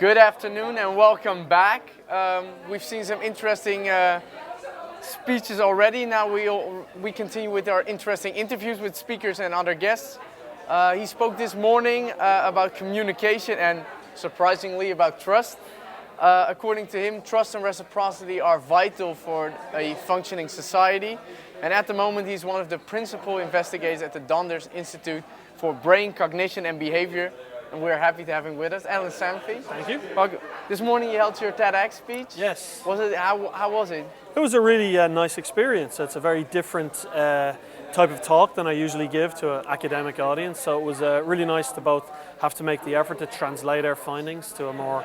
Good afternoon and welcome back. We've seen some interesting speeches already. Now we continue with our interesting interviews with speakers and other guests. He spoke this morning about communication and surprisingly about trust. According to him, trust and reciprocity are vital for a functioning society. And at the moment he's one of the principal investigators at the Donders Institute for Brain, Cognition and Behavior. And we're happy to have him with us. Alan Sanfey. Thank you. This morning you held your TEDx speech. Yes. How was it? It was a really nice experience. It's a very different type of talk than I usually give to an academic audience. So it was really nice to both have to make the effort to translate our findings to a more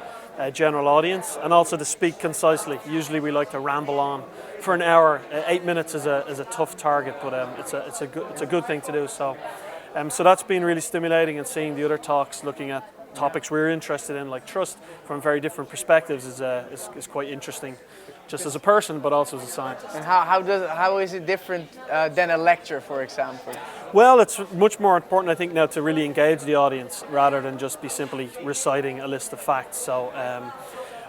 general audience and also to speak concisely. Usually we like to ramble on for an hour. 8 minutes is a tough target, but it's a good thing to do. So that's been really stimulating, and seeing the other talks looking at topics we're interested in, like trust, from very different perspectives is quite interesting, just as a person, but also as a scientist. And how is it different than a lecture, for example? Well, it's much more important, I think, now to really engage the audience rather than just be simply reciting a list of facts. So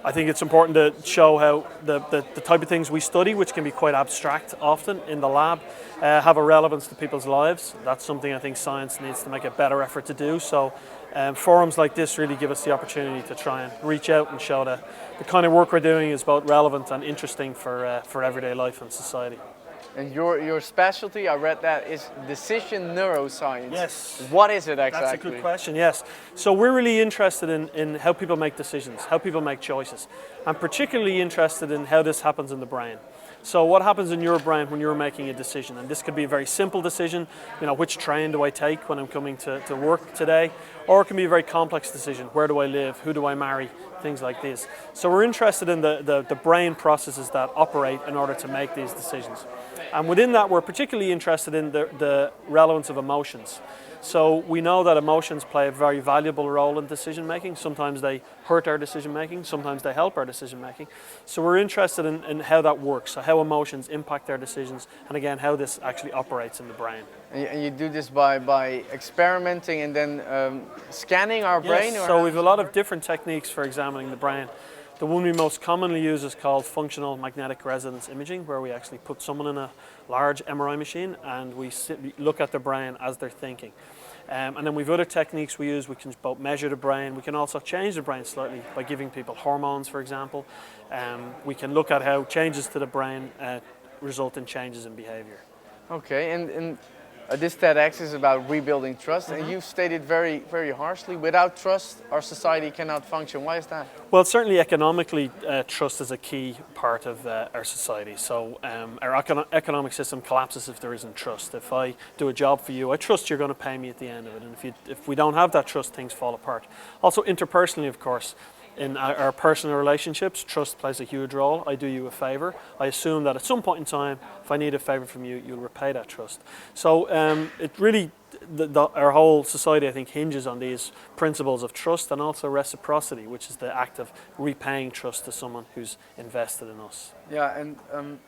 I think it's important to show how the type of things we study, which can be quite abstract often in the lab, have a relevance to people's lives. That's something I think science needs to make a better effort to do. So forums like this really give us the opportunity to try and reach out and show that the kind of work we're doing is both relevant and interesting for everyday life and society. And your specialty, I read that, is decision neuroscience. Yes. What is it exactly? That's a good question, yes. So we're really interested in how people make decisions, how people make choices. I'm particularly interested in how this happens in the brain. So what happens in your brain when you're making a decision? And this could be a very simple decision, which train do I take when I'm coming to work today? Or it can be a very complex decision. Where do I live? Who do I marry? Things like this. So we're interested in the brain processes that operate in order to make these decisions. And within that, we're particularly interested in the relevance of emotions. So we know that emotions play a very valuable role in decision making. Sometimes they hurt our decision making, sometimes they help our decision making. So we're interested in how that works, so how emotions impact our decisions, and again, how this actually operates in the brain. And you do this by experimenting and then scanning our brain? Yes, so we have a lot of different techniques for examining the brain. The one we most commonly use is called functional magnetic resonance imaging, where we actually put someone in a large MRI machine and we look at their brain as they're thinking. And then we have other techniques we use. We can both measure the brain. We can also change the brain slightly by giving people hormones, for example. We can look at how changes to the brain result in changes in behavior. Okay, and this TEDx is about rebuilding trust, and you've stated very, very harshly, without trust, our society cannot function. Why is that? Well, certainly economically, trust is a key part of our society. So our economic system collapses if there isn't trust. If I do a job for you, I trust you're going to pay me at the end of it. And if we don't have that trust, things fall apart. Also, interpersonally, of course, in our personal relationships, trust plays a huge role. I do you a favor. I assume that at some point in time, if I need a favor from you, you'll repay that trust. So it really, our whole society, I think, hinges on these principles of trust and also reciprocity, which is the act of repaying trust to someone who's invested in us. Yeah, and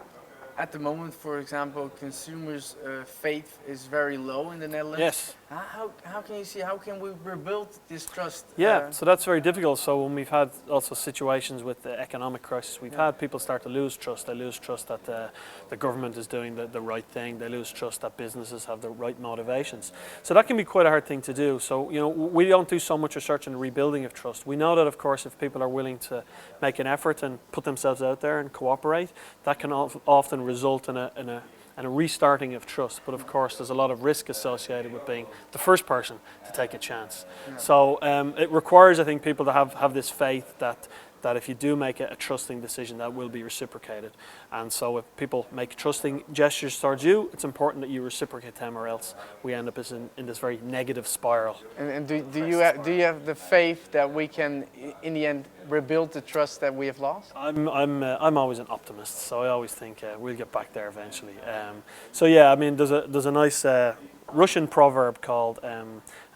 at the moment, for example, consumers' faith is very low in the Netherlands. Yes. How can you see, how can we rebuild this trust? Yeah, so that's very difficult. So when we've had also situations with the economic crisis, we've had people start to lose trust. They lose trust that the government is doing the right thing. They lose trust that businesses have the right motivations. So that can be quite a hard thing to do. So, we don't do so much research in the rebuilding of trust. We know that, of course, if people are willing to make an effort and put themselves out there and cooperate, that can often result in a restarting of trust. But of course there's a lot of risk associated with being the first person to take a chance. Yeah. So it requires, I think, people to have this faith that if you do make a trusting decision, that will be reciprocated. And so if people make trusting gestures towards you, it's important that you reciprocate them, or else we end up in this very negative spiral. And do you have the faith that we can, in the end, rebuild the trust that we have lost? I'm always an optimist, so I always think we'll get back there eventually. So yeah, I mean, there's a nice Russian proverb called,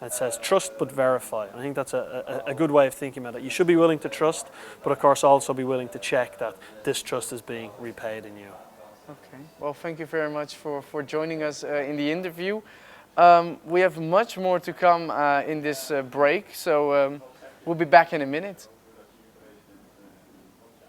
it says, trust but verify. And I think that's a good way of thinking about it. You should be willing to trust, but of course also be willing to check that this trust is being repaid in you. Okay, well, thank you very much for joining us in the interview. We have much more to come in this break, so we'll be back in a minute.